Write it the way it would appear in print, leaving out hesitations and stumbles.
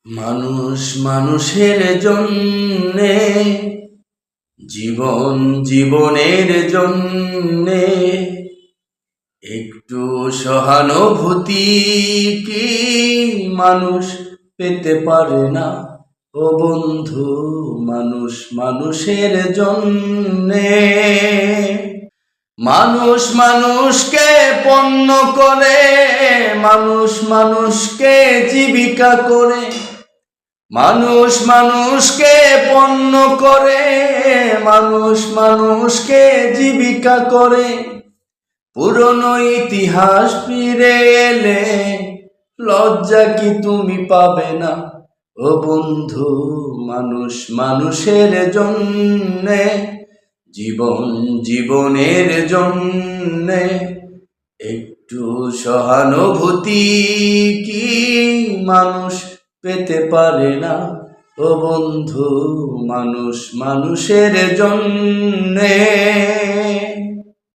মানুষ মানুষের জন্যে, জীবন জীবনের জন্যে একটু সহানুভূতি কি মানুষ পেতে পারে না? ও বন্ধু, মানুষ মানুষের জন্যে। মানুষ মানুষকে পণ্য করে, মানুষ মানুষকে জীবিকা করে, মানুষ মানুষকে পণ্য করে, মানুষ মানুষকে জীবিকা করে। পুরনো ইতিহাস ফিরে এলে লজ্জা কি তুমি পাবে না? ও বন্ধু, মানুষ মানুষের জন্যে, জীবন জীবনের জন্যে একটু সহানুভূতি কি মানুষ পেতে পারে না? ও বন্ধু, মানুষ মানুষের জন্যে।